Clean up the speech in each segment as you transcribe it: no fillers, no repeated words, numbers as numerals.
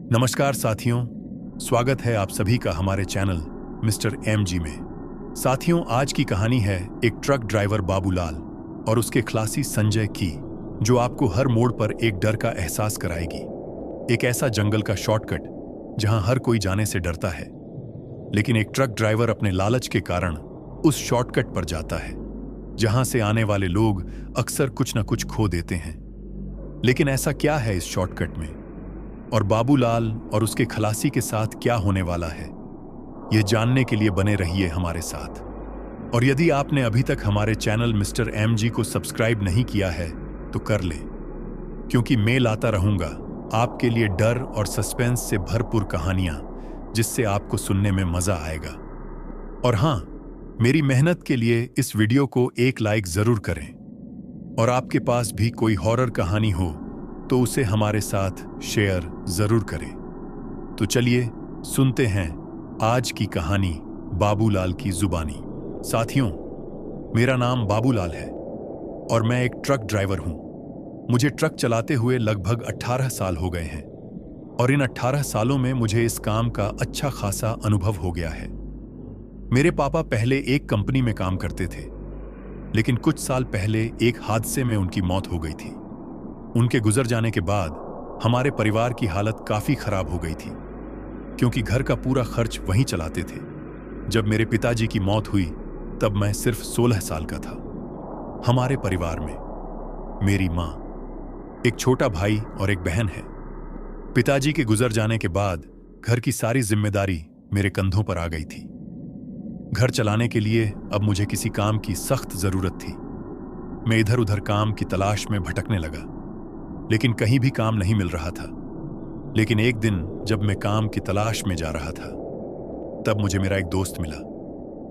नमस्कार साथियों, स्वागत है आप सभी का हमारे चैनल मिस्टर एमजी में। साथियों, आज की कहानी है एक ट्रक ड्राइवर बाबूलाल और उसके खलासी संजय की, जो आपको हर मोड़ पर एक डर का एहसास कराएगी। एक ऐसा जंगल का शॉर्टकट जहां हर कोई जाने से डरता है, लेकिन एक ट्रक ड्राइवर अपने लालच के कारण उस शॉर्टकट पर जाता है जहां से आने वाले लोग अक्सर कुछ न कुछ खो देते हैं। लेकिन ऐसा क्या है इस शॉर्टकट में, और बाबूलाल और उसके खलासी के साथ क्या होने वाला है, यह जानने के लिए बने रहिए हमारे साथ। और यदि आपने अभी तक हमारे चैनल मिस्टर एमजी को सब्सक्राइब नहीं किया है तो कर ले, क्योंकि मैं लाता रहूंगा आपके लिए डर और सस्पेंस से भरपूर कहानियां, जिससे आपको सुनने में मजा आएगा। और हां, मेरी मेहनत के लिए इस वीडियो को एक लाइक जरूर करें, और आपके पास भी कोई हॉरर कहानी हो तो उसे हमारे साथ शेयर जरूर करें। तो चलिए सुनते हैं आज की कहानी बाबूलाल की जुबानी। साथियों, मेरा नाम बाबूलाल है और मैं एक ट्रक ड्राइवर हूं। मुझे ट्रक चलाते हुए लगभग 18 साल हो गए हैं, और इन 18 सालों में मुझे इस काम का अच्छा खासा अनुभव हो गया है। मेरे पापा पहले एक कंपनी में काम करते थे, लेकिन कुछ साल पहले एक हादसे में उनकी मौत हो गई थी। उनके गुजर जाने के बाद हमारे परिवार की हालत काफी खराब हो गई थी, क्योंकि घर का पूरा खर्च वहीं चलाते थे। जब मेरे पिताजी की मौत हुई तब मैं सिर्फ 16 साल का था। हमारे परिवार में मेरी माँ, एक छोटा भाई और एक बहन है। पिताजी के गुजर जाने के बाद घर की सारी जिम्मेदारी मेरे कंधों पर आ गई थी। घर चलाने के लिए अब मुझे किसी काम की सख्त जरूरत थी। मैं इधर उधर काम की तलाश में भटकने लगा, लेकिन कहीं भी काम नहीं मिल रहा था। लेकिन एक दिन जब मैं काम की तलाश में जा रहा था, तब मुझे मेरा एक दोस्त मिला।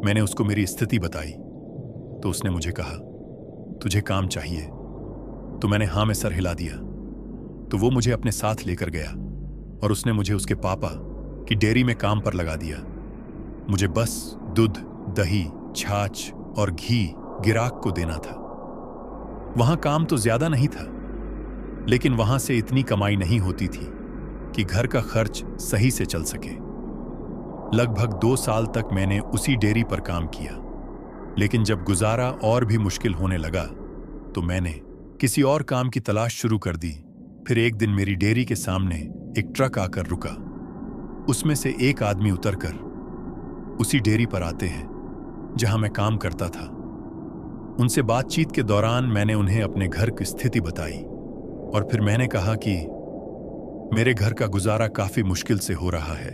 मैंने उसको मेरी स्थिति बताई तो उसने मुझे कहा, तुझे काम चाहिए? तो मैंने हाँ में सर हिला दिया। तो वो मुझे अपने साथ लेकर गया और उसने मुझे उसके पापा की डेयरी में काम पर लगा दिया। मुझे बस दूध, दही, छाछ और घी गिराक को देना था। वहां काम तो ज्यादा नहीं था, लेकिन वहां से इतनी कमाई नहीं होती थी कि घर का खर्च सही से चल सके। लगभग 2 साल तक मैंने उसी डेयरी पर काम किया, लेकिन जब गुजारा और भी मुश्किल होने लगा तो मैंने किसी और काम की तलाश शुरू कर दी। फिर एक दिन मेरी डेयरी के सामने एक ट्रक आकर रुका। उसमें से एक आदमी उतरकर उसी डेयरी पर आते हैं जहां मैं काम करता था। उनसे बातचीत के दौरान मैंने उन्हें अपने घर की स्थिति बताई, और फिर मैंने कहा कि मेरे घर का गुजारा काफी मुश्किल से हो रहा है।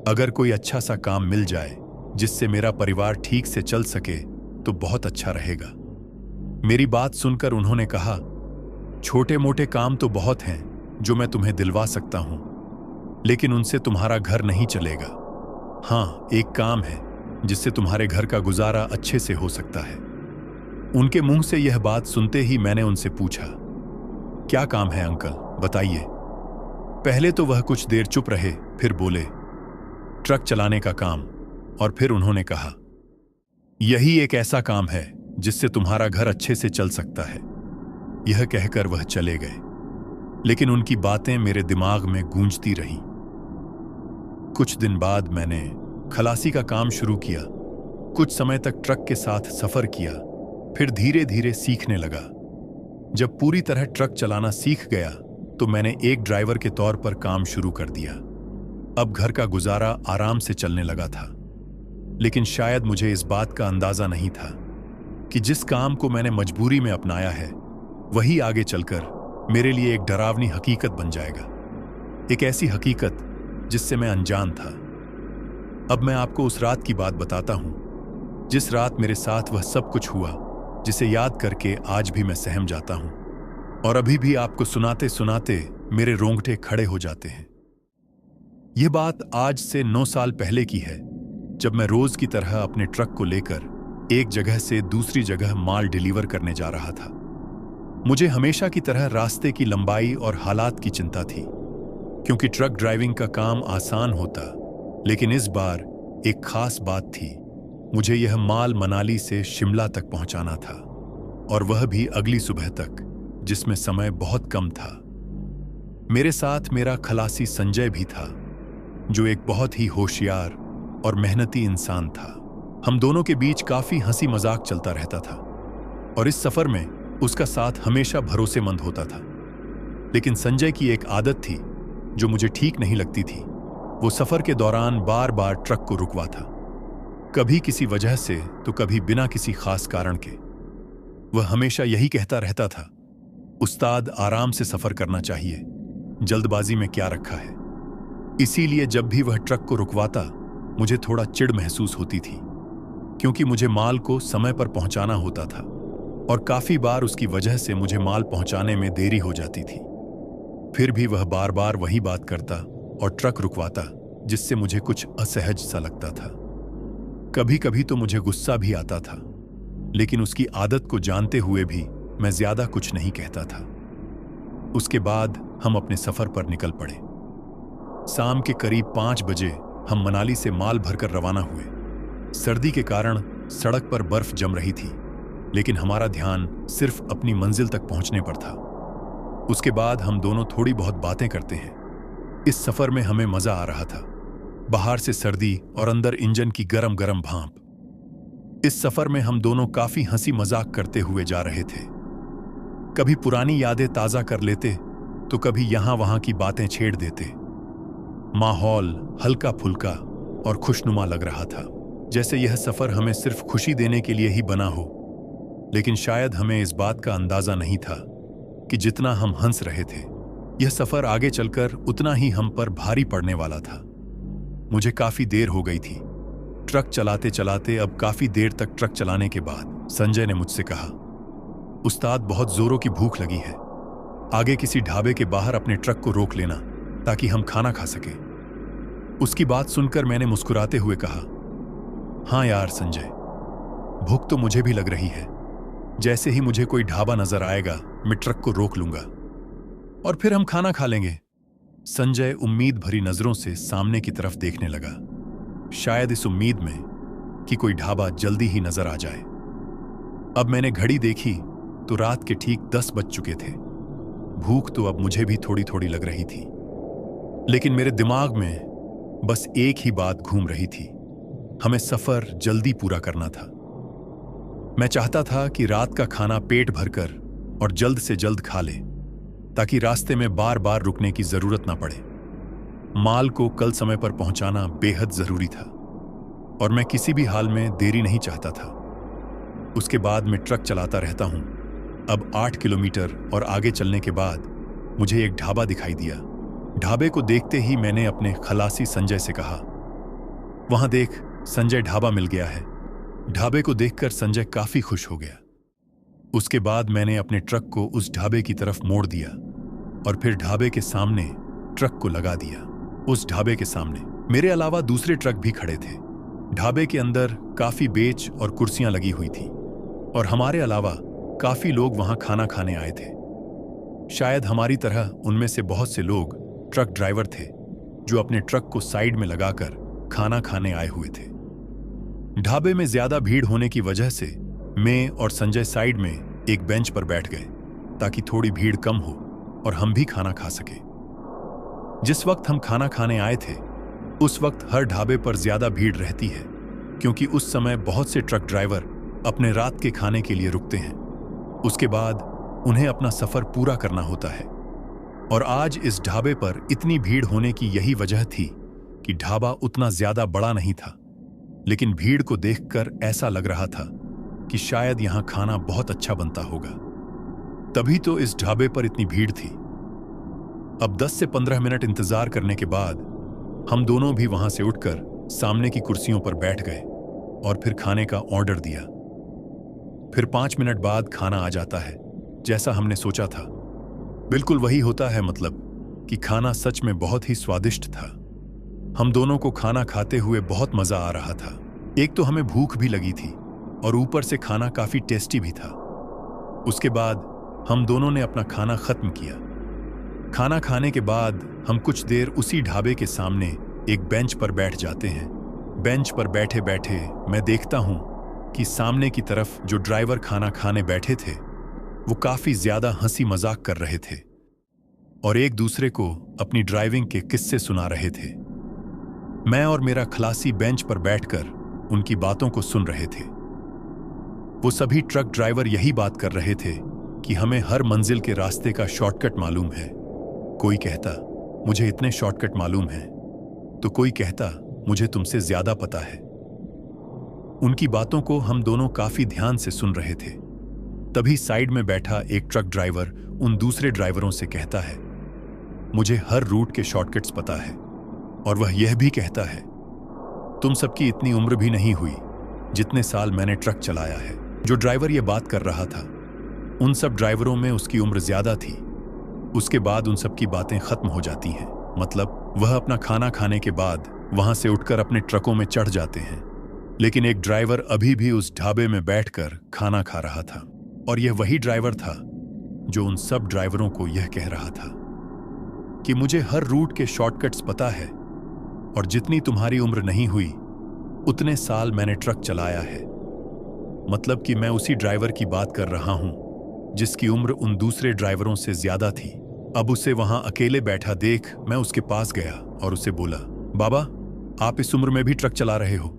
अगर कोई अच्छा सा काम मिल जाए जिससे मेरा परिवार ठीक से चल सके तो बहुत अच्छा रहेगा। मेरी बात सुनकर उन्होंने कहा, छोटे मोटे काम तो बहुत हैं जो मैं तुम्हें दिलवा सकता हूं, लेकिन उनसे तुम्हारा घर नहीं चलेगा। हाँ, एक काम है जिससे तुम्हारे घर का गुजारा अच्छे से हो सकता है। उनके मुंह से यह बात सुनते ही मैंने उनसे पूछा, क्या काम है अंकल, बताइए। पहले तो वह कुछ देर चुप रहे, फिर बोले, ट्रक चलाने का काम। और फिर उन्होंने कहा, यही एक ऐसा काम है जिससे तुम्हारा घर अच्छे से चल सकता है। यह कहकर वह चले गए, लेकिन उनकी बातें मेरे दिमाग में गूंजती रहीं। कुछ दिन बाद मैंने खलासी का काम शुरू किया। कुछ समय तक ट्रक के साथ सफर किया, फिर धीरे धीरे सीखने लगा। जब पूरी तरह ट्रक चलाना सीख गया तो मैंने एक ड्राइवर के तौर पर काम शुरू कर दिया। अब घर का गुजारा आराम से चलने लगा था, लेकिन शायद मुझे इस बात का अंदाजा नहीं था कि जिस काम को मैंने मजबूरी में अपनाया है वही आगे चलकर मेरे लिए एक डरावनी हकीकत बन जाएगा। एक ऐसी हकीकत जिससे मैं अनजान था। अब मैं आपको उस रात की बात बताता हूं, जिस रात मेरे साथ वह सब कुछ हुआ जिसे याद करके आज भी मैं सहम जाता हूं, और अभी भी आपको सुनाते सुनाते मेरे रोंगटे खड़े हो जाते हैं। यह बात आज से 9 साल पहले की है, जब मैं रोज की तरह अपने ट्रक को लेकर एक जगह से दूसरी जगह माल डिलीवर करने जा रहा था। मुझे हमेशा की तरह रास्ते की लंबाई और हालात की चिंता थी, क्योंकि ट्रक ड्राइविंग का काम आसान होता, लेकिन इस बार एक खास बात थी। मुझे यह माल मनाली से शिमला तक पहुंचाना था, और वह भी अगली सुबह तक, जिसमें समय बहुत कम था। मेरे साथ मेरा खलासी संजय भी था, जो एक बहुत ही होशियार और मेहनती इंसान था। हम दोनों के बीच काफी हंसी मजाक चलता रहता था और इस सफर में उसका साथ हमेशा भरोसेमंद होता था। लेकिन संजय की एक आदत थी जो मुझे ठीक नहीं लगती थी। वो सफर के दौरान बार बार ट्रक को रुकवा था, कभी किसी वजह से तो कभी बिना किसी खास कारण के। वह हमेशा यही कहता रहता था, उस्ताद, आराम से सफर करना चाहिए, जल्दबाजी में क्या रखा है। इसीलिए जब भी वह ट्रक को रुकवाता मुझे थोड़ा चिढ़ महसूस होती थी, क्योंकि मुझे माल को समय पर पहुंचाना होता था और काफी बार उसकी वजह से मुझे माल पहुंचाने में देरी हो जाती थी। फिर भी वह बार बार वही बात करता और ट्रक रुकवाता, जिससे मुझे कुछ असहज सा लगता था। कभी कभी तो मुझे गुस्सा भी आता था, लेकिन उसकी आदत को जानते हुए भी मैं ज्यादा कुछ नहीं कहता था। उसके बाद हम अपने सफर पर निकल पड़े। शाम के करीब 5 बजे हम मनाली से माल भरकर रवाना हुए। सर्दी के कारण सड़क पर बर्फ जम रही थी, लेकिन हमारा ध्यान सिर्फ अपनी मंजिल तक पहुंचने पर था। उसके बाद हम दोनों थोड़ी बहुत बातें करते हैं। इस सफर में हमें मजा आ रहा था, बाहर से सर्दी और अंदर इंजन की गरम गरम भाप। इस सफर में हम दोनों काफी हंसी मजाक करते हुए जा रहे थे। कभी पुरानी यादें ताजा कर लेते तो कभी यहां वहां की बातें छेड़ देते। माहौल हल्का फुल्का और खुशनुमा लग रहा था, जैसे यह सफर हमें सिर्फ खुशी देने के लिए ही बना हो। लेकिन शायद हमें इस बात का अंदाजा नहीं था कि जितना हम हंस रहे थे, यह सफर आगे चलकर उतना ही हम पर भारी पड़ने वाला था। मुझे काफी देर हो गई थी। ट्रक चलाते चलाते अब काफी देर तक ट्रक चलाने के बाद संजय ने मुझसे कहा, उस्ताद, बहुत जोरों की भूख लगी है, आगे किसी ढाबे के बाहर अपने ट्रक को रोक लेना ताकि हम खाना खा सकें। उसकी बात सुनकर मैंने मुस्कुराते हुए कहा, हाँ यार संजय, भूख तो मुझे भी लग रही है। जैसे ही मुझे कोई ढाबा नजर आएगा मैं ट्रक को रोक लूंगा और फिर हम खाना खा लेंगे। संजय उम्मीद भरी नजरों से सामने की तरफ देखने लगा, शायद इस उम्मीद में कि कोई ढाबा जल्दी ही नजर आ जाए। अब मैंने घड़ी देखी तो रात के ठीक 10 बज चुके थे। भूख तो अब मुझे भी थोड़ी थोड़ी लग रही थी, लेकिन मेरे दिमाग में बस एक ही बात घूम रही थी, हमें सफर जल्दी पूरा करना था। मैं चाहता था कि रात का खाना पेट भरकर और जल्द से जल्द खा ले, ताकि रास्ते में बार बार रुकने की जरूरत ना पड़े। माल को कल समय पर पहुंचाना बेहद जरूरी था और मैं किसी भी हाल में देरी नहीं चाहता था। उसके बाद मैं ट्रक चलाता रहता हूं। अब 8 किलोमीटर और आगे चलने के बाद मुझे एक ढाबा दिखाई दिया। ढाबे को देखते ही मैंने अपने खलासी संजय से कहा, वहां देख संजय, ढाबा मिल गया है। ढाबे को देखकर संजय काफी खुश हो गया। उसके बाद मैंने अपने ट्रक को उस ढाबे की तरफ मोड़ दिया और फिर ढाबे के सामने ट्रक को लगा दिया। उस ढाबे के सामने मेरे अलावा दूसरे ट्रक भी खड़े थे। ढाबे के अंदर काफी बेंच और कुर्सियां लगी हुई थी और हमारे अलावा काफी लोग वहां खाना खाने आए थे। शायद हमारी तरह उनमें से बहुत से लोग ट्रक ड्राइवर थे, जो अपने ट्रक को साइड में लगाकर खाना खाने आए हुए थे। ढाबे में ज्यादा भीड़ होने की वजह से मैं और संजय साइड में एक बेंच पर बैठ गए, ताकि थोड़ी भीड़ कम हो और हम भी खाना खा सके। जिस वक्त हम खाना खाने आए थे उस वक्त हर ढाबे पर ज्यादा भीड़ रहती है, क्योंकि उस समय बहुत से ट्रक ड्राइवर अपने रात के खाने के लिए रुकते हैं। उसके बाद उन्हें अपना सफर पूरा करना होता है। और आज इस ढाबे पर इतनी भीड़ होने की यही वजह थी कि ढाबा उतना ज्यादा बड़ा नहीं था, लेकिन भीड़ को देखकर ऐसा लग रहा था कि शायद यहां खाना बहुत अच्छा बनता होगा, तभी तो इस ढाबे पर इतनी भीड़ थी। अब 10 से 15 मिनट इंतजार करने के बाद हम दोनों भी वहां से उठकर सामने की कुर्सियों पर बैठ गए और फिर खाने का ऑर्डर दिया। फिर 5 मिनट बाद खाना आ जाता है, जैसा हमने सोचा था। बिल्कुल वही होता है, मतलब कि खाना सच में बहुत ही स्वादिष्ट था। हम दोनों को खाना खाते हुए बहुत मजा आ रहा था। एक तो हमें भूख भी लगी थी और ऊपर से खाना काफी टेस्टी भी था। उसके बाद हम दोनों ने अपना खाना खत्म किया। खाना खाने के बाद हम कुछ देर उसी ढाबे के सामने एक बेंच पर बैठ जाते हैं। बेंच पर बैठे बैठे मैं देखता हूं कि सामने की तरफ जो ड्राइवर खाना खाने बैठे थे वो काफी ज्यादा हंसी मजाक कर रहे थे। और एक दूसरे को अपनी ड्राइविंग के किस्से सुना रहे थे। मैं और मेरा खलासी बेंच पर बैठकर उनकी बातों को सुन रहे थे। वो सभी ट्रक ड्राइवर यही बात कर रहे थे कि हमें हर मंजिल के रास्ते का शॉर्टकट मालूम है। कोई कहता मुझे इतने शॉर्टकट मालूम हैं, तो कोई कहता मुझे तुमसे ज्यादा पता है। उनकी बातों को हम दोनों काफी ध्यान से सुन रहे थे। तभी साइड में बैठा एक ट्रक ड्राइवर उन दूसरे ड्राइवरों से कहता है, मुझे हर रूट के शॉर्टकट्स पता है। और वह यह भी कहता है, तुम सबकी इतनी उम्र भी नहीं हुई जितने साल मैंने ट्रक चलाया है। जो ड्राइवर यह बात कर रहा था, उन सब ड्राइवरों में उसकी उम्र ज्यादा थी। उसके बाद उन सब की बातें खत्म हो जाती हैं। मतलब वह अपना खाना खाने के बाद वहां से उठकर अपने ट्रकों में चढ़ जाते हैं। लेकिन एक ड्राइवर अभी भी उस ढाबे में बैठकर खाना खा रहा था। और यह वही ड्राइवर था जो उन सब ड्राइवरों को यह कह रहा था कि मुझे हर रूट के शॉर्टकट्स पता है, और जितनी तुम्हारी उम्र नहीं हुई उतने साल मैंने ट्रक चलाया है। मतलब कि मैं उसी ड्राइवर की बात कर रहा हूं जिसकी उम्र उन दूसरे ड्राइवरों से ज्यादा थी। अब उसे वहां अकेले बैठा देख मैं उसके पास गया और उसे बोला, बाबा आप इस उम्र में भी ट्रक चला रहे हो,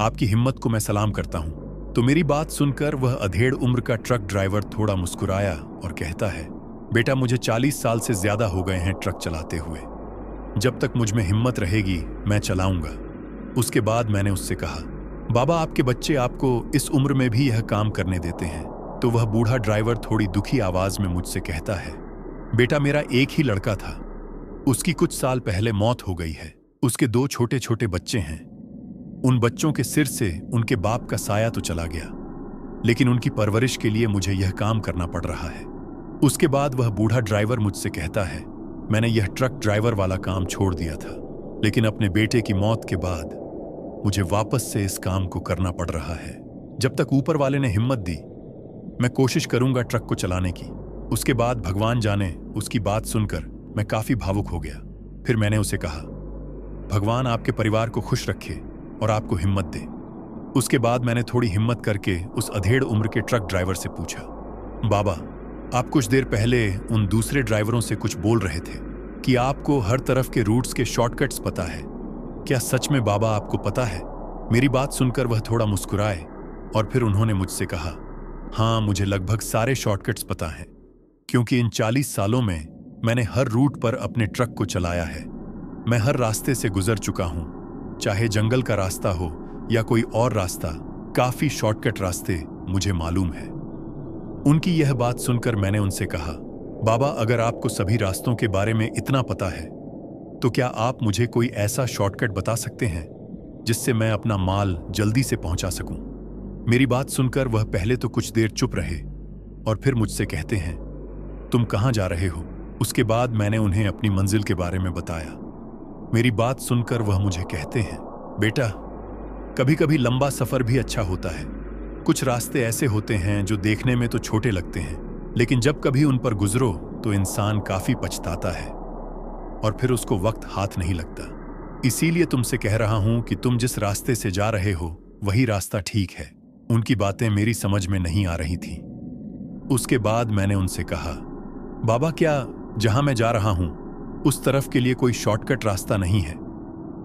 आपकी हिम्मत को मैं सलाम करता हूं। तो मेरी बात सुनकर वह अधेड़ उम्र का ट्रक ड्राइवर थोड़ा मुस्कुराया और कहता है, बेटा मुझे 40 साल से ज्यादा हो गए हैं ट्रक चलाते हुए। जब तक मुझ में हिम्मत रहेगी मैं चलाऊंगा। उसके बाद मैंने उससे कहा, बाबा आपके बच्चे आपको इस उम्र में भी यह काम करने देते हैं? तो वह बूढ़ा ड्राइवर थोड़ी दुखी आवाज में मुझसे कहता है, बेटा मेरा एक ही लड़का था, उसकी कुछ साल पहले मौत हो गई है। उसके 2 छोटे छोटे बच्चे हैं। उन बच्चों के सिर से उनके बाप का साया तो चला गया, लेकिन उनकी परवरिश के लिए मुझे यह काम करना पड़ रहा है। उसके बाद वह बूढ़ा ड्राइवर मुझसे कहता है, मैंने यह ट्रक ड्राइवर वाला काम छोड़ दिया था, लेकिन अपने बेटे की मौत के बाद मुझे वापस से इस काम को करना पड़ रहा है। जब तक ऊपर वाले ने हिम्मत दी मैं कोशिश करूंगा ट्रक को चलाने की। उसके बाद भगवान जाने, उसकी बात सुनकर मैं काफी भावुक हो गया। फिर मैंने उसे कहा, भगवान आपके परिवार को खुश रखे और आपको हिम्मत दे। उसके बाद मैंने थोड़ी हिम्मत करके उस अधेड़ उम्र के ट्रक ड्राइवर से पूछा, बाबा आप कुछ देर पहले उन दूसरे ड्राइवरों से कुछ बोल रहे थे कि आपको हर तरफ के रूट्स के शॉर्टकट्स पता है, क्या सच में बाबा आपको पता है? मेरी बात सुनकर वह थोड़ा मुस्कुराए और फिर उन्होंने मुझसे कहा, हाँ मुझे लगभग सारे शॉर्टकट्स पता हैं, क्योंकि इन 40 सालों में मैंने हर रूट पर अपने ट्रक को चलाया है। मैं हर रास्ते से गुजर चुका हूं, चाहे जंगल का रास्ता हो या कोई और रास्ता, काफी शॉर्टकट रास्ते मुझे मालूम है। उनकी यह बात सुनकर मैंने उनसे कहा, बाबा अगर आपको सभी रास्तों के बारे में इतना पता है तो क्या आप मुझे कोई ऐसा शॉर्टकट बता सकते हैं जिससे मैं अपना माल जल्दी से पहुंचा सकूं? मेरी बात सुनकर वह पहले तो कुछ देर चुप रहे और फिर मुझसे कहते हैं, तुम कहां जा रहे हो? उसके बाद मैंने उन्हें अपनी मंजिल के बारे में बताया। मेरी बात सुनकर वह मुझे कहते हैं, बेटा कभी कभी लंबा सफर भी अच्छा होता है। कुछ रास्ते ऐसे होते हैं जो देखने में तो छोटे लगते हैं, लेकिन जब कभी उन पर गुजरो तो इंसान काफी पछताता है और फिर उसको वक्त हाथ नहीं लगता। इसीलिए तुमसे कह रहा हूं कि तुम जिस रास्ते से जा रहे हो वही रास्ता ठीक है। उनकी बातें मेरी समझ में नहीं आ रही थीं। उसके बाद मैंने उनसे कहा, बाबा क्या जहां मैं जा रहा हूं उस तरफ के लिए कोई शॉर्टकट रास्ता नहीं है?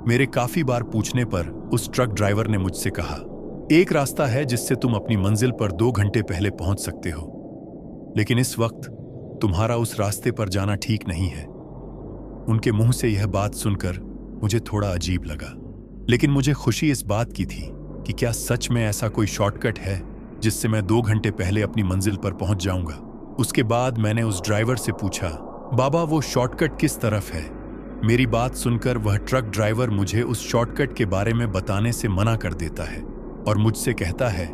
मेरे काफी बार पूछने पर उस ट्रक ड्राइवर ने मुझसे कहा, एक रास्ता है जिससे तुम अपनी मंजिल पर 2 घंटे पहले पहुंच सकते हो, लेकिन इस वक्त तुम्हारा उस रास्ते पर जाना ठीक नहीं है। उनके मुंह से यह बात सुनकर मुझे थोड़ा अजीब लगा, लेकिन मुझे खुशी इस बात की थी कि क्या सच में ऐसा कोई शॉर्टकट है जिससे मैं 2 घंटे पहले अपनी मंजिल पर पहुंच जाऊंगा। उसके बाद मैंने उस ड्राइवर से पूछा, बाबा वो शॉर्टकट किस तरफ है? मेरी बात सुनकर वह ट्रक ड्राइवर मुझे उस शॉर्टकट के बारे में बताने से मना कर देता है और मुझसे कहता है,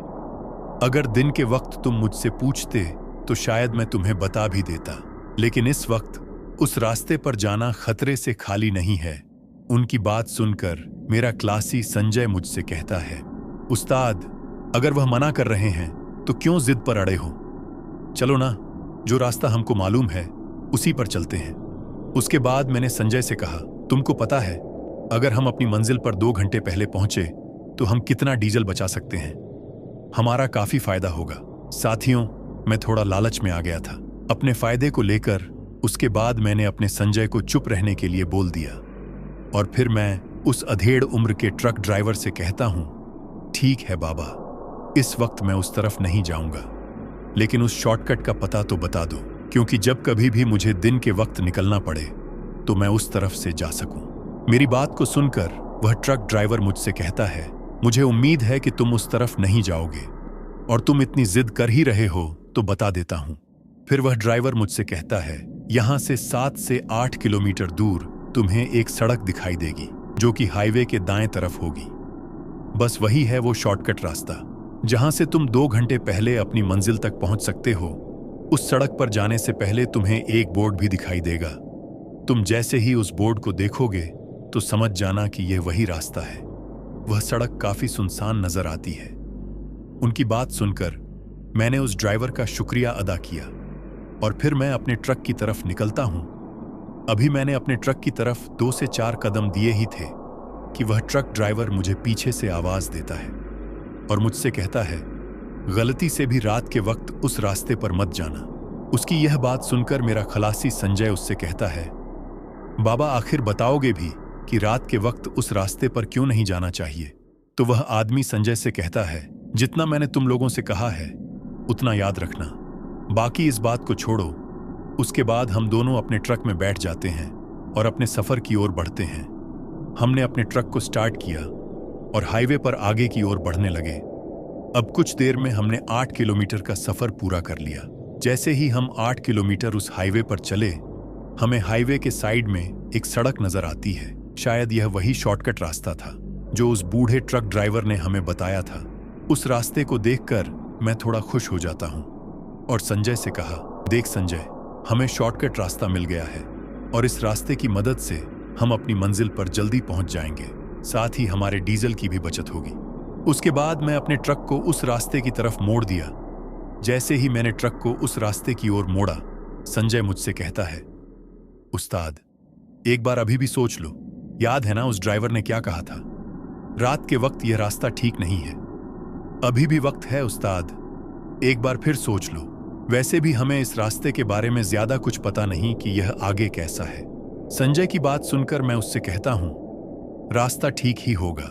अगर दिन के वक्त तुम मुझसे पूछते तो शायद मैं तुम्हें बता भी देता, लेकिन इस वक्त उस रास्ते पर जाना खतरे से खाली नहीं है। उनकी बात सुनकर मेरा क्लासी संजय मुझसे कहता है, उस्ताद अगर वह मना कर रहे हैं तो क्यों जिद पर अड़े हो? चलो ना, जो रास्ता हमको मालूम है उसी पर चलते हैं। उसके बाद मैंने संजय से कहा, तुमको पता है अगर हम अपनी मंजिल पर 2 घंटे पहले पहुंचे तो हम कितना डीजल बचा सकते हैं? हमारा काफी फायदा होगा। साथियों, मैं थोड़ा लालच में आ गया था। अपने फायदे को लेकर उसके बाद मैंने अपने संजय को चुप रहने के लिए बोल दिया और फिर मैं उस अधेड़ उम्र के ट्रक ड्राइवर से कहता हूं, ठीक है बाबा, इस वक्त मैं उस तरफ नहीं जाऊंगा, लेकिन उस शॉर्टकट का पता तो बता दो, क्योंकि जब कभी भी मुझे दिन के वक्त निकलना पड़े तो मैं उस तरफ से जा सकूं। मेरी बात को सुनकर वह ट्रक ड्राइवर मुझसे कहता है, मुझे उम्मीद है कि तुम उस तरफ नहीं जाओगे और तुम इतनी जिद कर ही रहे हो तो बता देता हूं। फिर वह ड्राइवर मुझसे कहता है, यहां से 7 से 8 किलोमीटर दूर तुम्हें एक सड़क दिखाई देगी जो कि हाईवे के दाएं तरफ होगी। बस वही है वो शॉर्टकट रास्ता जहां से तुम 2 घंटे पहले अपनी मंजिल तक पहुंच सकते हो। उस सड़क पर जाने से पहले तुम्हें एक बोर्ड भी दिखाई देगा। तुम जैसे ही उस बोर्ड को देखोगे तो समझ जाना कि यह वही रास्ता है। वह सड़क काफी सुनसान नजर आती है। उनकी बात सुनकर मैंने उस ड्राइवर का शुक्रिया अदा किया और फिर मैं अपने ट्रक की तरफ निकलता हूं। अभी मैंने अपने ट्रक की तरफ 2 से 4 कदम दिए ही थे कि वह ट्रक ड्राइवर मुझे पीछे से आवाज देता है और मुझसे कहता है, गलती से भी रात के वक्त उस रास्ते पर मत जाना। उसकी यह बात सुनकर मेरा खलासी संजय उससे कहता है, बाबा आखिर बताओगे भी कि रात के वक्त उस रास्ते पर क्यों नहीं जाना चाहिए? तो वह आदमी संजय से कहता है, जितना मैंने तुम लोगों से कहा है उतना याद रखना, बाकी इस बात को छोड़ो। उसके बाद हम दोनों अपने ट्रक में बैठ जाते हैं और अपने सफर की ओर बढ़ते हैं। हमने अपने ट्रक को स्टार्ट किया और हाईवे पर आगे की ओर बढ़ने लगे। अब कुछ देर में हमने 8 किलोमीटर का सफर पूरा कर लिया। जैसे ही हम 8 किलोमीटर उस हाईवे पर चले, हमें हाईवे के साइड में एक सड़क नजर आती है। शायद यह वही शॉर्टकट रास्ता था जो उस बूढ़े ट्रक ड्राइवर ने हमें बताया था। उस रास्ते को देखकर मैं थोड़ा खुश हो जाता हूं और संजय से कहा, देख संजय, हमें शॉर्टकट रास्ता मिल गया है और इस रास्ते की मदद से हम अपनी मंजिल पर जल्दी पहुंच जाएंगे, साथ ही हमारे डीजल की भी बचत होगी। उसके बाद मैं अपने ट्रक को उस रास्ते की तरफ मोड़ दिया। जैसे ही मैंने ट्रक को उस रास्ते की ओर मोड़ा, संजय मुझसे कहता है, उस्ताद, एक बार अभी भी सोच लो, याद है ना उस ड्राइवर ने क्या कहा था? रात के वक्त यह रास्ता ठीक नहीं है। अभी भी वक्त है उस्ताद, एक बार फिर सोच लो। वैसे भी हमें इस रास्ते के बारे में ज्यादा कुछ पता नहीं कि यह आगे कैसा है। संजय की बात सुनकर मैं उससे कहता हूं, रास्ता ठीक ही होगा।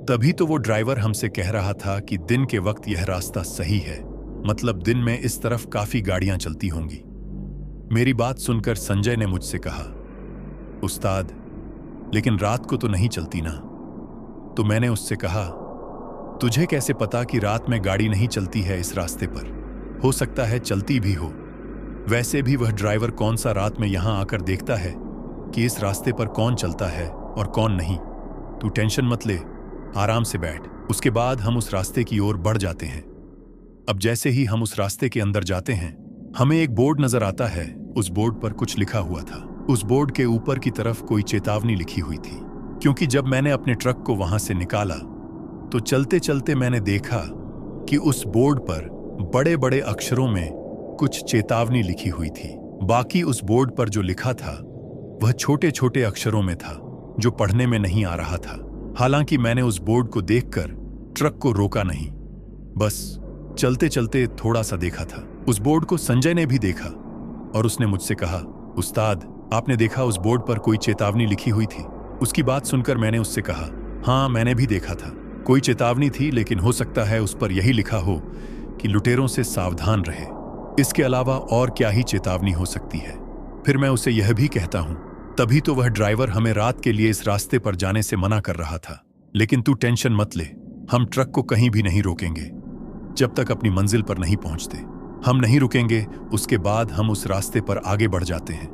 तभी तो वो ड्राइवर हमसे कह रहा था कि दिन के वक्त यह रास्ता सही है, मतलब दिन में इस तरफ काफी गाड़ियां चलती होंगी। मेरी बात सुनकर संजय ने मुझसे कहा, उस्ताद, लेकिन रात को तो नहीं चलती ना? तो मैंने उससे कहा, तुझे कैसे पता कि रात में गाड़ी नहीं चलती है इस रास्ते पर? हो सकता है चलती भी हो। वैसे भी वह ड्राइवर कौन सा रात में यहां आकर देखता है कि इस रास्ते पर कौन चलता है और कौन नहीं। तू टेंशन मत ले, आराम से बैठ। उसके बाद हम उस रास्ते की ओर बढ़ जाते हैं। अब जैसे ही हम उस रास्ते के अंदर जाते हैं, हमें एक बोर्ड नजर आता है। उस बोर्ड पर कुछ लिखा हुआ था। उस बोर्ड के ऊपर की तरफ कोई चेतावनी लिखी हुई थी, क्योंकि जब मैंने अपने ट्रक को वहां से निकाला तो चलते चलते मैंने देखा कि उस बोर्ड पर बड़े बड़े अक्षरों में कुछ चेतावनी लिखी हुई थी। बाकी उस बोर्ड पर जो लिखा था वह छोटे छोटे अक्षरों में था, जो पढ़ने में नहीं आ रहा था। हालांकि मैंने उस बोर्ड को देखकर ट्रक को रोका नहीं, बस चलते चलते थोड़ा सा देखा था। उस बोर्ड को संजय ने भी देखा और उसने मुझसे कहा, उस्ताद, आपने देखा उस बोर्ड पर कोई चेतावनी लिखी हुई थी? उसकी बात सुनकर मैंने उससे कहा, हाँ मैंने भी देखा था, कोई चेतावनी थी, लेकिन हो सकता है उस पर यही लिखा हो कि लुटेरों से सावधान रहे। इसके अलावा और क्या ही चेतावनी हो सकती है। फिर मैं उसे यह भी कहता हूं, तभी तो वह ड्राइवर हमें रात के लिए इस रास्ते पर जाने से मना कर रहा था। लेकिन तू टेंशन मत ले, हम ट्रक को कहीं भी नहीं रोकेंगे जब तक अपनी मंजिल पर नहीं पहुंचते। हम नहीं रुकेंगे। उसके बाद हम उस रास्ते पर आगे बढ़ जाते हैं।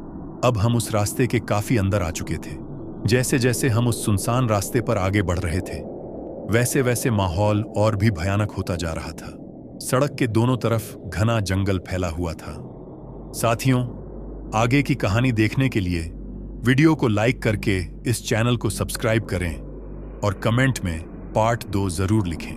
अब हम उस रास्ते के काफी अंदर आ चुके थे। जैसे जैसे हम उस सुनसान रास्ते पर आगे बढ़ रहे थे, वैसे वैसे माहौल और भी भयानक होता जा रहा था। सड़क के दोनों तरफ घना जंगल फैला हुआ था। साथियों, आगे की कहानी देखने के लिए वीडियो को लाइक करके इस चैनल को सब्सक्राइब करें और कमेंट में पार्ट 2 जरूर लिखें।